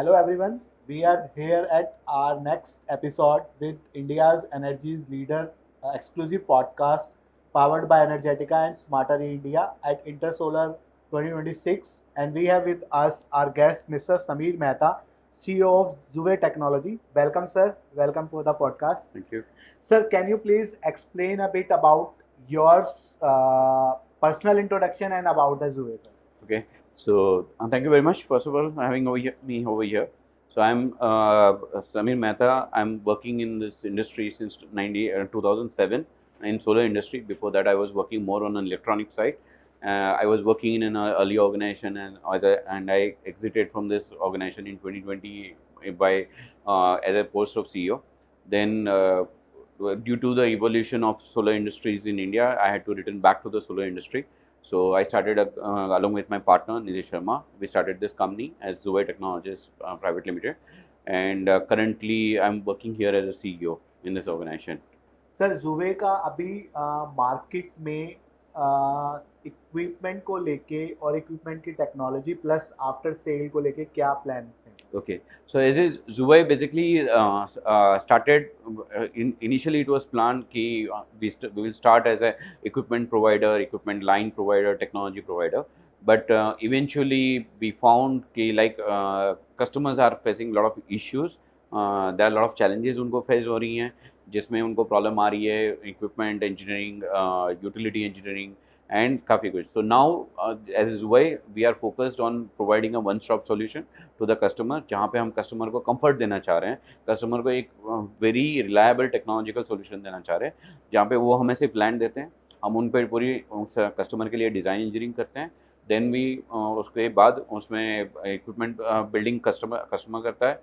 Hello everyone. We are here at our next episode with India's Energy's leader exclusive podcast powered by Energetica and Smarter India at Intersolar 2026, and we have with us our guest Mr. Samir Mehta, CEO of Zuvay Technology. Welcome sir. Welcome to the podcast. Thank you. Sir, can you please explain a bit about your personal introduction and about the Zuvay sir? Okay. So thank you very much, first of all, for having me over here. So I'm Samir Mehta. I'm working in this industry since 2007 in solar industry. Before that, I was working more on an electronic side. I was working in an early organization, and I exited from this organization in 2020 by as a post of CEO. Then, due to the evolution of solar industries in India, I had to return back to the solar industry. So I started along with my partner Nilesh Sharma. We started this company as Zuvay Technologies Pvt Limited, and currently I'm working here as a CEO in this organization. Sir जुवे का अभी market में equipment को लेके और equipment की technology plus after sale को लेके क्या प्लान हैं? Okay, so as is Zuvay basically started initially it was planned कि we will start as a equipment provider, equipment line provider, technology provider, but eventually we found कि like customers are facing a lot of issues, there are a lot of challenges उनको face हो रही हैं जिसमें उनको problem आ रही है equipment engineering, utility engineering and काफ़ी कुछ. So now as Zuvay we are focused on providing a one stop solution to the customer, जहाँ पे हम कस्टमर को कंफर्ट देना चाह रहे हैं, कस्टमर को एक वेरी रिलायबल टेक्नोलॉजिकल सोल्यूशन देना चाह रहे हैं, जहाँ पे वो हमें सिर्फ लैंड देते हैं, हम उन पर पूरी कस्टमर के लिए डिज़ाइन इंजीनियरिंग करते हैं, देन भी उसके बाद उसमें इक्विपमेंट बिल्डिंग कस्टमर करता है,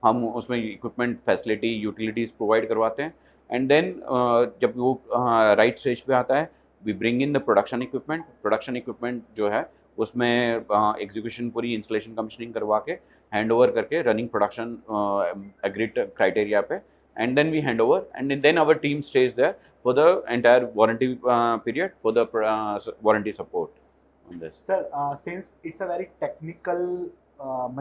हम उसमें इक्विपमेंट फैसिलिटी यूटिलिटीज़ प्रोवाइड करवाते हैं, एंड देन जब वो राइट स्टेज पे आता है we bring in the production equipment जो है उसमें एग्जीक्यूशन पूरी इंस्टॉलेशन कमीशनिंग करवा के हैंड ओवर करके रनिंग प्रोडक्शन एग्रीड क्राइटेरिया पे, and then we hand over and then our team stage there for the entire warranty period for the warranty support on this. Sir, since it's a very technical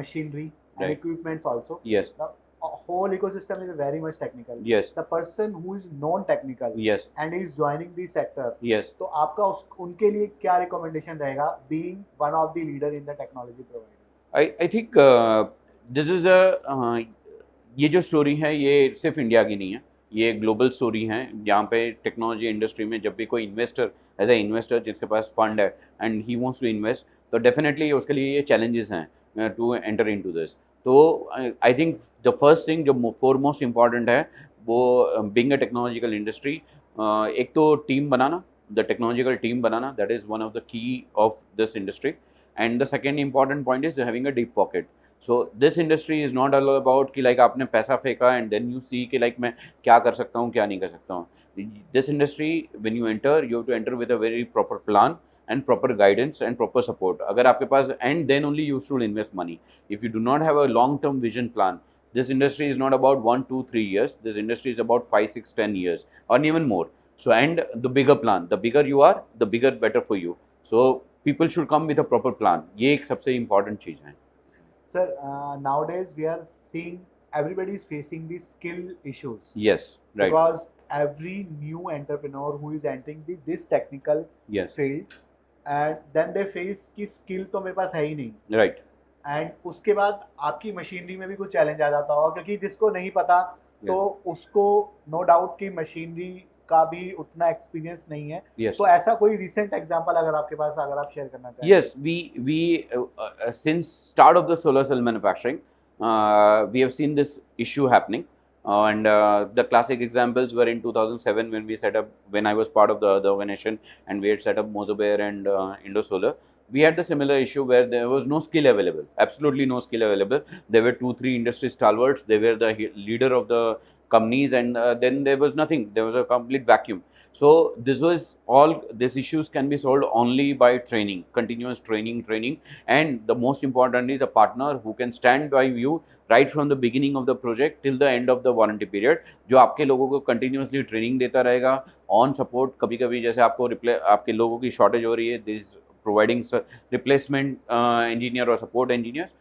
machinery and Right. equipments also, Yes. the whole ecosystem is very much technical. Yes. The person who is non-technical Yes. and is joining the sector, Yes. तो आपका उनके लिए क्या recommendation रहेगा being one of the leader in the technology provider? I think this is a ये जो story है ये सिर्फ इंडिया की नहीं है, ये ग्लोबल स्टोरी है जहाँ पे टेक्नोलॉजी इंडस्ट्री में जब भी कोई इन्वेस्टर एज ए इन्वेस्टर जिसके पास फंड है and he wants to invest, तो डेफिनेटली उसके लिए ये चैलेंजेस हैं टू एंटर इनटू दिस. तो I think the first thing जो फोरमोस्ट इम्पॉर्टेंट है वो बीइंग अ टेक्नोलॉजिकल इंडस्ट्री, एक तो टीम बनाना, द टेक्नोलॉजिकल टीम बनाना, that is one of the key of this industry, and the second important point is having a deep pocket. So this industry is not all about कि like आपने पैसा फेंका and then you see कि like मैं क्या कर सकता हूँ क्या नहीं कर सकता हूँ. This industry when you enter you have to enter with a very proper plan and proper guidance and proper support. अगर आपके पास and then only you should invest money. If you do not have a long-term vision plan, this industry is not about 1, 2, 3 years. This industry is about 5, 6, 10 years or even more. So and the bigger plan, the bigger you are, the bigger better for you. So people should come with a proper plan. ये एक सबसे important चीज़ है. Sir, nowadays we are seeing everybody is facing these skill issues. Yes, right. Because every new entrepreneur who is entering this technical Yes. field, and then they face कि skill तो मेरे पास है ही नहीं, Right. And उसके बाद आपकी machinery में भी कुछ चैलेंज आ जाता होगा क्योंकि जिसको नहीं पता तो उसको नो डाउट कि मशीनरी का भी उतना एक्सपीरियंस नहीं है. Yes. तो ऐसा कोई रिसेंट एग्जांपल अगर आपके पास अगर आप शेयर करना चाहें? Yes, we since start of the solar cell manufacturing, we have seen this issue happening, and the classic examples were in 2007 when I was part of the organization and we had set up Mozobear and Indosolar. We had the similar issue where there was no skill available, absolutely no skill available. There were 2, 3 industry stalwarts, they were the leader of the companies, and then there was nothing, there was a complete vacuum. So these issues can be solved only by training, continuous training, and the most important is a partner who can stand by you right from the beginning of the project till the end of the warranty period, जो आपके लोगों को continuously training देता रहेगा on support. कभी कभी जैसे आपके लोगों की shortage हो रही है, this providing replacement engineer or support engineers,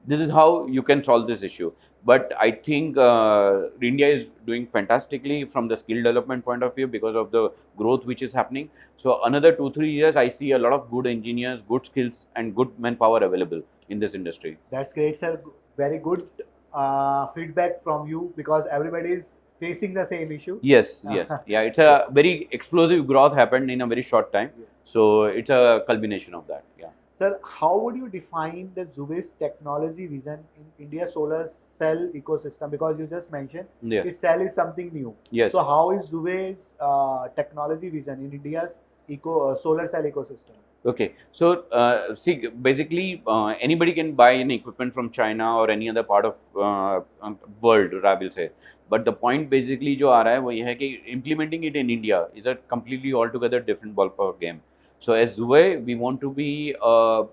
This is how you can solve this issue. But I think India is doing fantastically from the skill development point of view because of the growth which is happening. So another 2-3 years, I see a lot of good engineers, good skills, and good manpower available in this industry. That's great, sir. Very good feedback from you because everybody is facing the same issue. Yes, yes, yeah. It's a very explosive growth happened in a very short time. Yes. So it's a culmination of that. Yeah. Sir, how would you define the Zuvay's technology vision in India solar cell ecosystem? Because you just mentioned Yeah. this cell is something new. Yes. So how is Zuvay's technology vision in India's solar cell ecosystem? Okay, so see, basically anybody can buy an equipment from China or any other part of world, I will say. But the point basically जो आ रहा है वो ये है कि implementing it in India is a completely altogether different ballpark game. So as Zuvay, we want to be a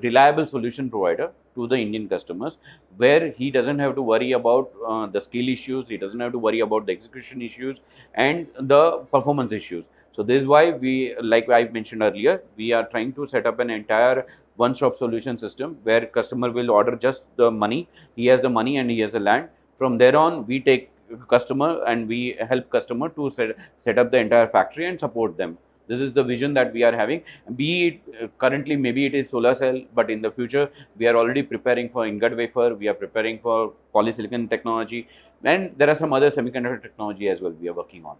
reliable solution provider to the Indian customers, where he doesn't have to worry about the skill issues, he doesn't have to worry about the execution issues and the performance issues. So this is why we, like I mentioned earlier, we are trying to set up an entire one-stop solution system where customer will order just the money, he has the money and he has the land. From there on, we take customer and we help customer to set up the entire factory and support them. This is the vision that we are having. Be it currently, maybe it is solar cell, but in the future, we are already preparing for ingot wafer, we are preparing for polysilicon technology, and there are some other semiconductor technology as well we are working on.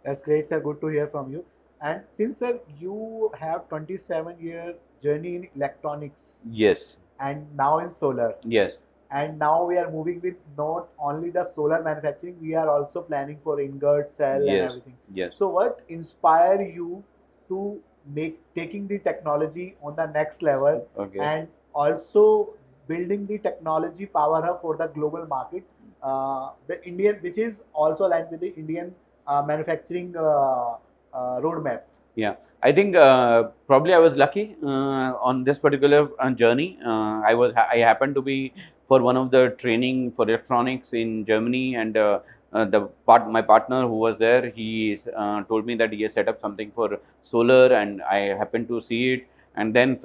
That's great, sir. Good to hear from you. And since, sir, you have 27-year journey in electronics. Yes. And now in solar. Yes. And now we are moving with not only the solar manufacturing, we are also planning for ingot, cell, Yes. and everything. Yes. So what inspire you to taking the technology on the next level, Okay. and also building the technology power hub for the global market, the Indian, which is also aligned with the Indian manufacturing roadmap? Yeah, I think probably I was lucky on this particular journey. I happened to be for one of the training for electronics in Germany, and my partner who was there, he told me that he has set up something for solar, and I happened to see it. And then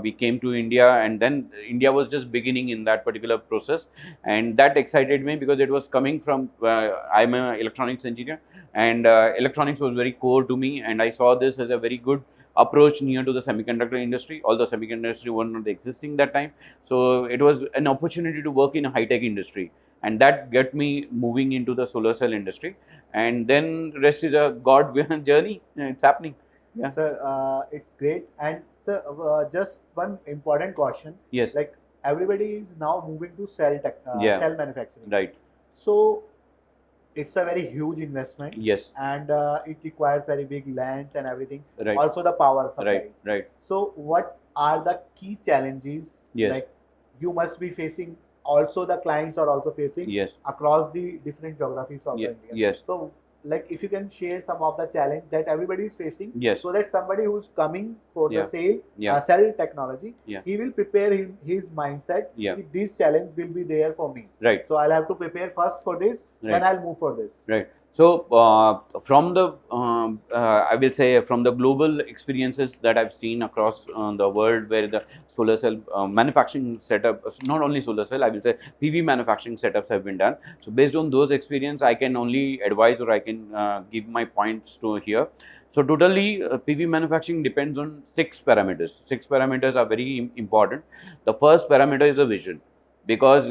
we came to India, and then India was just beginning in that particular process, and that excited me because it was coming from I'm an electronics engineer, and electronics was very core to me, and I saw this as a very good approach near to the semiconductor industry, although semiconductor industry was not existing that time. So it was an opportunity to work in a high-tech industry, and that got me moving into the solar cell industry, and then rest is a God journey. It's happening. Yeah. Sir, it's great. And sir, just one important question. Yes. Like everybody is now moving to cell manufacturing. Right. So it's a very huge investment. Yes. And it requires very big lands and everything. Right. Also the power supply. Right. Right. So what are the key challenges? Yes. Like you must be facing. Also, the clients are also facing. Yes. Across the different geographies of India. Yes. So, like if you can share some of the challenge that everybody is facing, yes, so that somebody who's coming for the cell technology, he will prepare his mindset. This challenge will be there for me. Right. So I'll have to prepare first for this, then I'll move for this. Right. So from the I will say from the global experiences that I've seen across the world, where the solar cell manufacturing setup, not only solar cell, I will say PV manufacturing setups have been done. So based on those experience, I can only advise, or I can give my points to here. So totally PV manufacturing depends on 6 parameters. 6 parameters are very important. The first parameter is a vision, because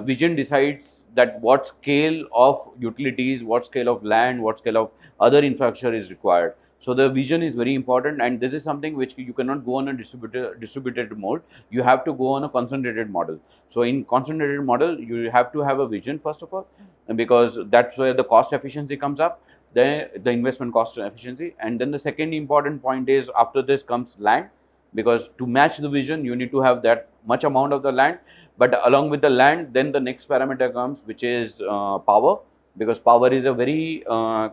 vision decides that what scale of utilities, what scale of land, what scale of other infrastructure is required. So the vision is very important, and this is something which you cannot go on a distributed mode. You have to go on a concentrated model. So in concentrated model, you have to have a vision first of all, because that's where the cost efficiency comes up, the investment cost efficiency. And then the second important point is, after this comes land, because to match the vision, you need to have that much amount of the land. But along with the land, then the next parameter comes, which is power, because power is a very,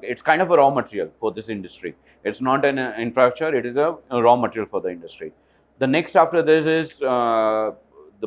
it's kind of a raw material for this industry. It's not an infrastructure, it is a raw material for the industry. The next after this is the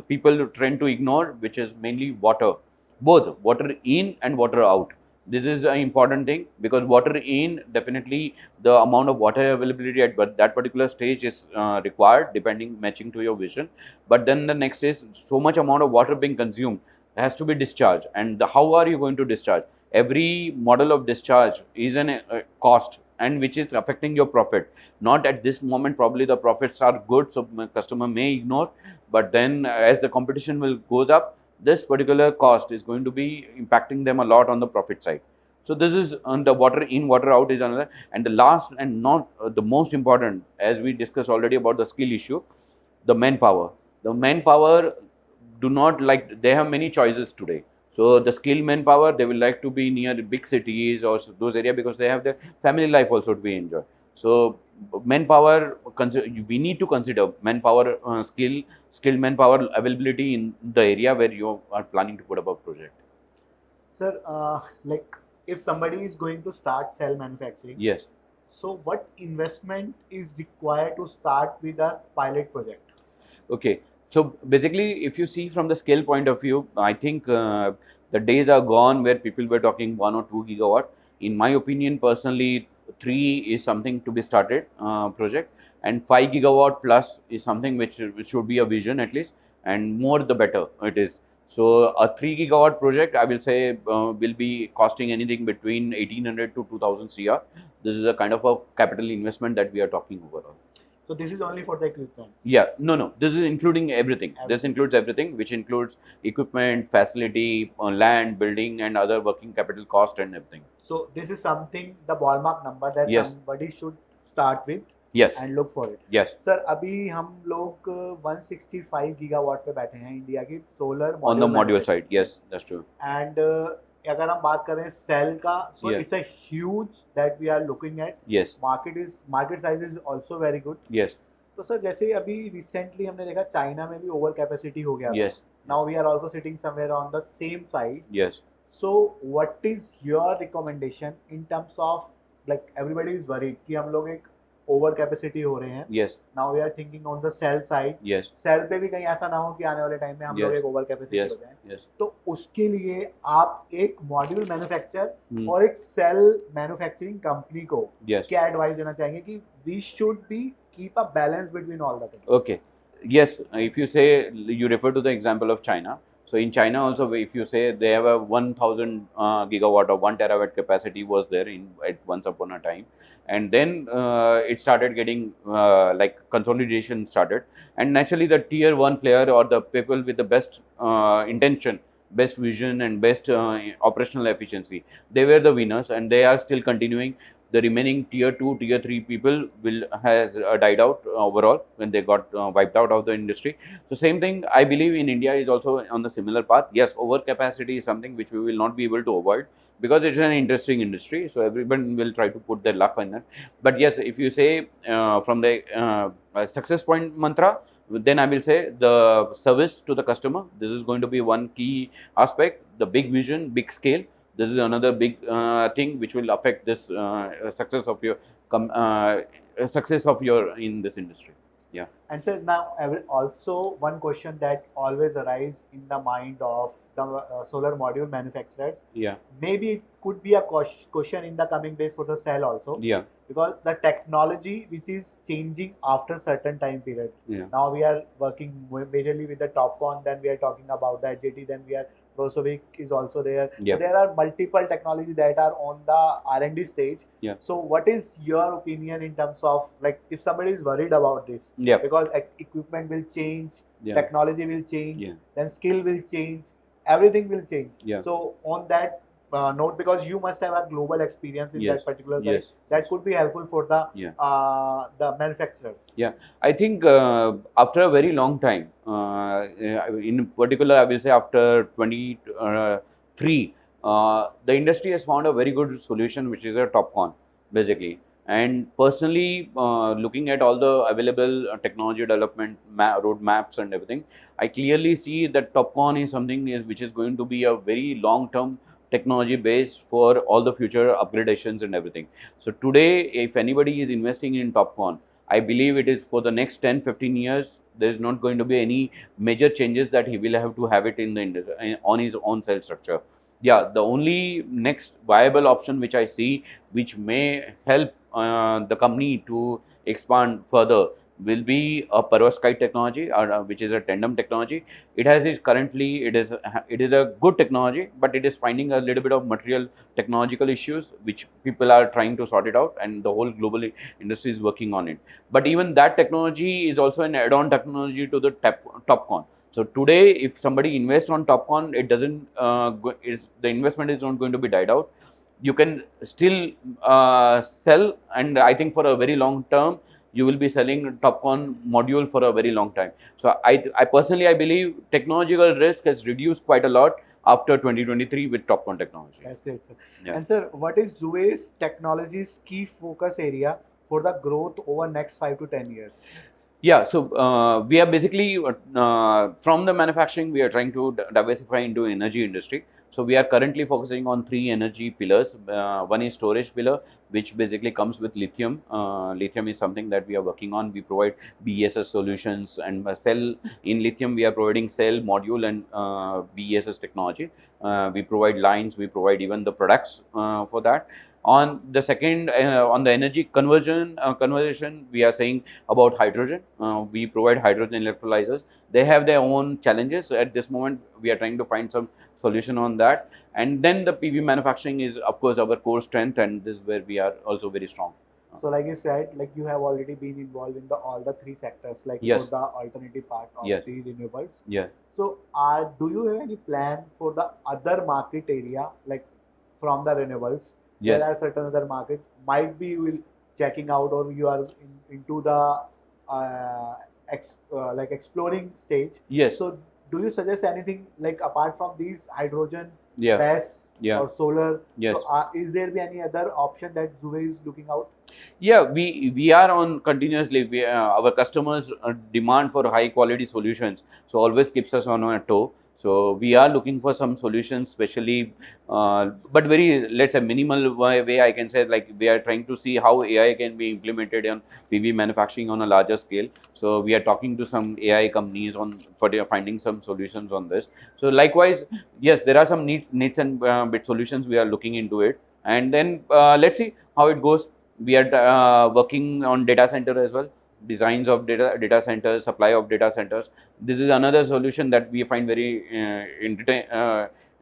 people tend to ignore, which is mainly water, both water in and water out. This is an important thing, because water in, definitely the amount of water availability at that particular stage is required, depending, matching to your vision. But then the next is, so much amount of water being consumed has to be discharged, and how are you going to discharge? Every model of discharge is an cost, and which is affecting your profit. Not at this moment, probably the profits are good, so my customer may ignore, but then as the competition will goes up, this particular cost is going to be impacting them a lot on the profit side. So this is on the water in, water out is another. And the last and not the most important, as we discussed already about the skill issue, the manpower. The manpower do not like, they have many choices today. So the skilled manpower, they will like to be near big cities or those areas, because they have their family life also to be enjoyed. So manpower, we need to consider manpower, skilled manpower availability in the area where you are planning to put up a project. Sir, like if somebody is going to start cell manufacturing, Yes. so what investment is required to start with a pilot project? Okay. So basically, if you see from the scale point of view, I think the days are gone where people were talking 1 or 2 gigawatt. In my opinion, personally, 3 is something to be started project, and 5 gigawatt plus is something which should be a vision at least, and more the better it is. So a 3 gigawatt project, I will say, will be costing anything between 1800 to 2000 CR. This is a kind of a capital investment that we are talking overall. So this is only for the equipment. Yeah, no. This is including everything. This Everything. includes everything, which includes equipment, facility, land, building, and other working capital cost and everything. So this is something, the ballpark number that Yes. somebody should start with Yes. and look for it. Yes. Sir अभी हम लोग 165 gigawatt पे बैठे हैं India की solar On the module side, yes, that's true. And अगर हम बात करें सेल का, so Yeah. It's a huge that we are looking at. Yes. Market size is also very good. Yes. तो सर जैसे अभी रिसेंटली हमने देखा चाइना में भी ओवर कैपेसिटी हो गया. Yes. Now we are also sitting somewhere on the same side. Yes. So what is your recommendation in terms of, like everybody is worried कि हम लोग एक ओवर कैपेसिटी हो रहे हैं. Yes. Now we are thinking on the cell side. Yes. Cell पे भी कहीं ऐसा ना हो कि आने वाले टाइम में हम लोग Yes. एक ओवर कैपेसिटी Yes. हो जाए. Yes. तो उसके लिए आप एक मॉड्यूल मैन्युफैक्चर Hmm. और एक सेल मैन्युफैक्चरिंग कंपनी को Yes. क्या एडवाइस देना चाहेंगे कि we should be keep a balance between all the things? Okay. Yes, if you say, you refer to the example of China. So in China also, if you say they have a 1000 gigawatt or 1 terawatt capacity was there at once upon a time, and then it started getting like consolidation started, and naturally the tier 1 player or the people with the best intention, best vision and best operational efficiency, they were the winners, and they are still continuing. The remaining tier 2, tier 3 people has died out overall when they got wiped out of the industry. So same thing, I believe, in India is also on the similar path. Yes, overcapacity is something which we will not be able to avoid, because it's an interesting industry, so everyone will try to put their luck in it. But yes, if you say from the success point mantra, then I will say the service to the customer, this is going to be one key aspect. The big vision, big scale, this is another big thing which will affect this success of your in this industry. Yeah. And so now also one question that always arises in the mind of the solar module manufacturers, Yeah. maybe it could be a question in the coming days for the cell also, Yeah. because the technology which is changing after certain time period. Yeah. Now we are working majorly with the TOPCon, then we are talking about the HJT, then we are Prosovic is also there. Yeah. So there are multiple technologies that are on the R&D stage. Yeah. So what is your opinion in terms of, like, if somebody is worried about this, Yeah. because equipment will change, Yeah. technology will change, Yeah. then skill will change, everything will change. Yeah. So on that note, because you must have a global experience in Yes. that particular side, Yes. that could be helpful for the Yeah. the manufacturers. Yeah, I think after a very long time, in particular, I will say after 23, the industry has found a very good solution, which is a TOPCon, basically. And personally, looking at all the available technology development roadmaps and everything, I clearly see that TOPCon is something which is going to be a very long-term technology base for all the future upgradations and everything. So today, if anybody is investing in TOPCon, I believe it is for the next 10-15 years, there is not going to be any major changes that he will have to have it in the on his own cell structure. yeah, the only next viable option which I see, which may help the company to expand further, will be a perovskite technology, or which is a tandem technology. It has is currently it is a good technology, but it is finding a little bit of material technological issues which people are trying to sort it out, and the whole global industry is working on it. But even that technology is also an add-on technology to the TopCon. So today, if somebody invests on TopCon, it doesn't the investment is not going to be died out. You can still sell, and I think for a very long term, you will be selling TopCon module for a very long time. So I personally I believe technological risk has reduced quite a lot after 2023 with TopCon technology. That's great, sir. Yeah. And sir, what is Zuvay Technologies' key focus area for the growth over next 5 to 10 years? Yeah, so we are basically from the manufacturing, we are trying to diversify into energy industry. So we are currently focusing on 3 energy pillars. One is storage pillar, which basically comes with lithium. Lithium is something that we are working on. We provide BESS solutions and cell in lithium. We are providing cell module and BESS technology. We provide lines. We provide even the products for that. On the second, on the energy conversion, we are saying about hydrogen. We provide hydrogen electrolyzers. They have their own challenges at this moment. We are trying to find some solution on that. And then the PV manufacturing is, of course, our core strength, and this is where we are also very strong. So, like you said, like you have already been involved in all the three sectors, like Yes. for the alternative part of Yes. the renewables. Yeah. So, do you have any plan for the other market area, like from the renewables? Yes. There are certain other market. Might be you will checking out, or you are into the like exploring stage. Yes. So, do you suggest anything like apart from these hydrogen, Yeah. BESS, Yeah. or solar? Yes. So, is there be any other option that Zuvay is looking out? Yeah, we are on continuously. Our customers demand for high quality solutions, so always keeps us on our toe. So we are looking for some solutions, especially, but very, let's say, minimal way I can say, like we are trying to see how AI can be implemented on PV manufacturing on a larger scale. So we are talking to some AI companies on for finding some solutions on this. So likewise, yes, there are some needs and bit solutions we are looking into it, and then let's see how it goes. We are working on data center as well, designs of data centers, supply of data centers. This is another solution that we find very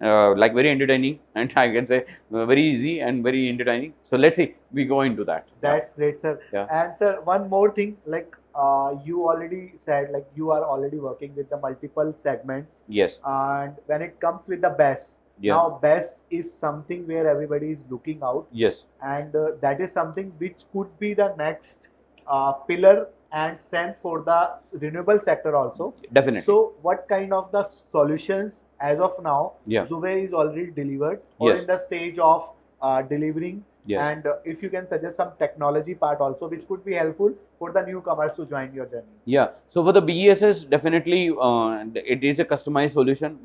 very entertaining, and I can say very easy and very entertaining. So let's see, we go into that. That's great, sir. Yeah. And sir, one more thing, like you already said, like you are already working with the multiple segments. Yes. And when it comes with the BESS, Yeah. now BESS is something where everybody is looking out, Yes. and that is something which could be the next pillar and strength for the renewable sector also. Definitely. So, what kind of the solutions as of now Yeah. Zuvay is already delivered or Yes. in the stage of delivering? Yes. And if you can suggest some technology part also, which could be helpful for the newcomers to join your journey. Yeah, so for the BESS, definitely it is a customized solution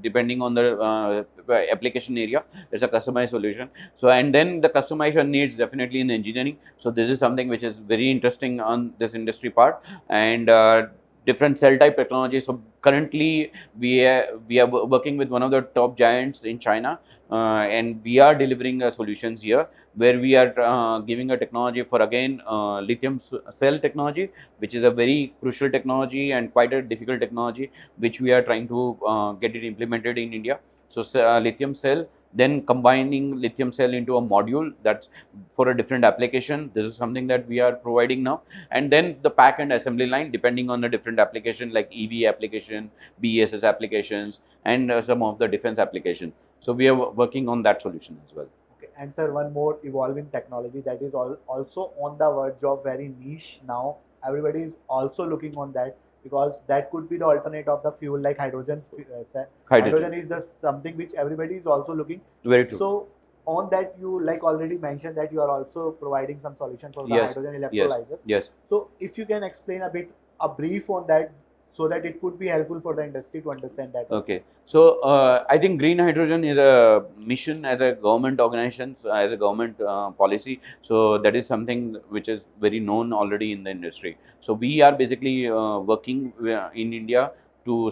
depending on the application area. It's a customized solution. So, and then the customization needs definitely in engineering. So, this is something which is very interesting on this industry part, and different cell type technology. So, currently we are working with one of the top giants in China, and we are delivering solutions here where we are giving a technology for again lithium cell technology, which is a very crucial technology and quite a difficult technology, which we are trying to get it implemented in India. So lithium cell, then combining lithium cell into a module that's for a different application. This is something that we are providing now, and then the pack and assembly line depending on the different application like EV application, BESS applications, and some of the defense application. So we are working on that solution as well. Okay. And sir, one more evolving technology that is also on the verge of very niche now. Everybody is also looking on that because that could be the alternate of the fuel like hydrogen. Hydrogen is the something which everybody is also looking. Very true. So on that, you like already mentioned that you are also providing some solution for the Yes. hydrogen Yes. electrolyzer. Yes. So if you can explain a brief on that, so that it could be helpful for the industry to understand that. Okay. So I think green hydrogen is a mission as a government organization, as a government policy. So that is something which is very known already in the industry. So we are basically working in India to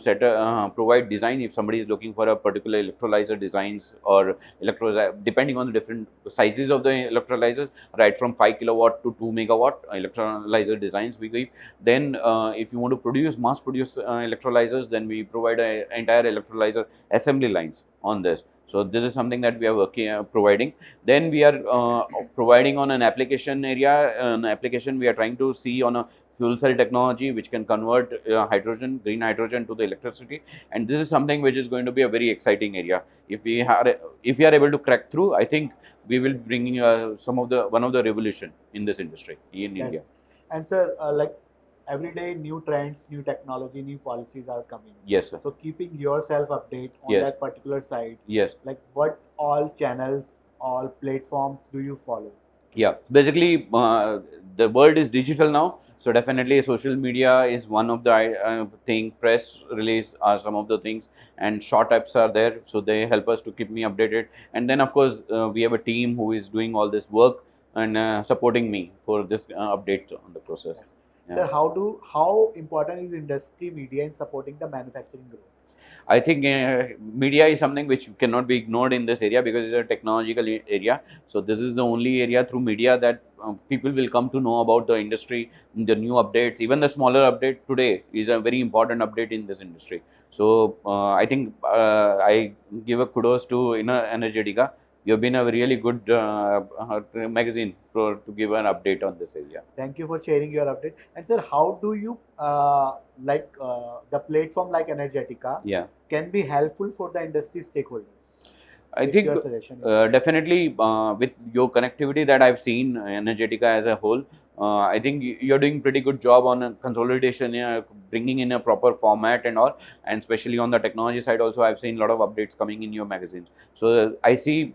provide design if somebody is looking for a particular electrolyzer designs or electrolyzer, depending on the different sizes of the electrolyzers, right from 5 kilowatt to 2 megawatt electrolyzer designs we give. Then if you want to mass produce electrolyzers, then we provide a entire electrolyzer assembly lines on this. So this is something that we are working providing. Then we are providing on an application area. An application we are trying to see on a fuel cell technology which can convert green hydrogen to the electricity, and this is something which is going to be a very exciting area. If we are able to crack through, I think we will bring one of the revolution in this industry in Yes. India. And sir, like every day, new trends, new technology, new policies are coming. Yes, sir. So keeping yourself update on Yes. that particular side, Yes. like what all channels, all platforms do you follow? Yeah, basically, the world is digital now, so definitely social media is one of the thing. Press release are some of the things, and short apps are there, so they help us to keep me updated. And then, of course, we have a team who is doing all this work and supporting me for this update on the process. Yes. Yeah. Sir, how important is industry media in supporting the manufacturing growth? I think media is something which cannot be ignored in this area because it's a technological area. So this is the only area through media that people will come to know about the industry, the new updates. Even the smaller update today is a very important update in this industry. So I think I give a kudos to Energetica. You have been a really good magazine to give an update on this area. Thank you for sharing your update. And sir, how do you the platform like Energetica Yeah. can be helpful for the industry stakeholders? I If think your suggestion is definitely with your connectivity that I've seen Energetica as a whole, I think you're doing pretty good job on consolidation, bringing in a proper format and all, and especially on the technology side also I've seen a lot of updates coming in your magazines. So I see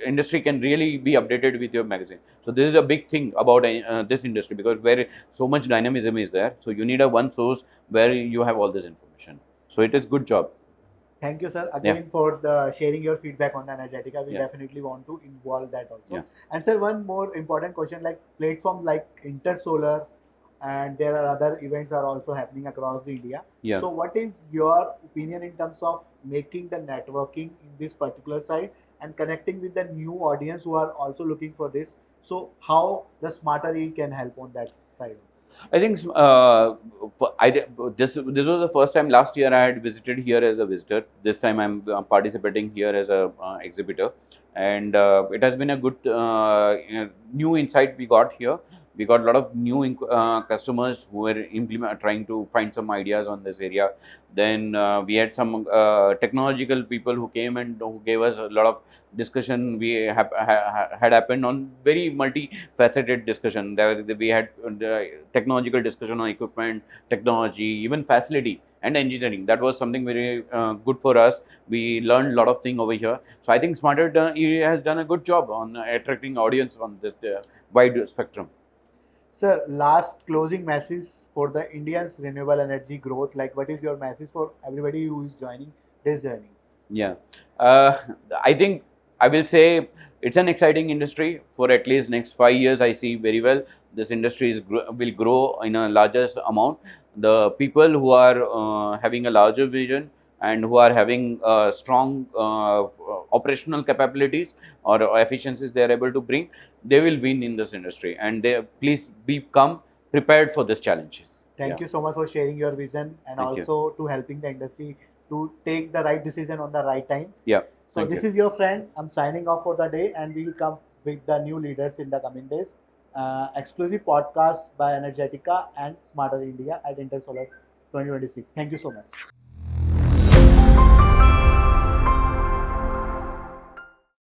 industry can really be updated with your magazine. So this is a big thing about this industry, because where so much dynamism is there, so you need a one source where you have all this information. So it is good job. Thank you, sir, again for the sharing your feedback on the Energetica. We Yeah. definitely want to involve that also. Yeah. And sir, one more important question: like platforms like Intersolar, and there are other events are also happening across the India. Yeah. So, what is your opinion in terms of making the networking in this particular side and connecting with the new audience who are also looking for this? So, how the Smarter E can help on that side? I think this was the first time. Last year I had visited here as a visitor. This time I'm participating here as a exhibitor, and it has been a good new insight we got here. We got a lot of new customers who were trying to find some ideas on this area. Then we had some technological people who came and who gave us a lot of discussion. We had happened on very multifaceted discussion. We had technological discussion on equipment, technology, even facility and engineering. That was something very good for us. We learned a lot of things over here. So I think Smarter has done a good job on attracting audience on this wide spectrum. Sir, last closing message for the Indians renewable energy growth. Like, what is your message for everybody who is joining this journey? Yeah, I think I will say it's an exciting industry for at least next 5 years. I see very well this industry will grow in a larger amount. The people who are having a larger vision and who are having strong operational capabilities or efficiencies they are able to bring, they will win in this industry. And they please become prepared for these challenges. Thank you so much for sharing your vision and Thank you. also to helping the industry to take the right decision on the right time. Yeah. So this is your friend. I'm signing off for the day, and we will come with the new leaders in the coming days. Exclusive podcast by Energetica and Smarter India at Intersolar 2026. Thank you so much.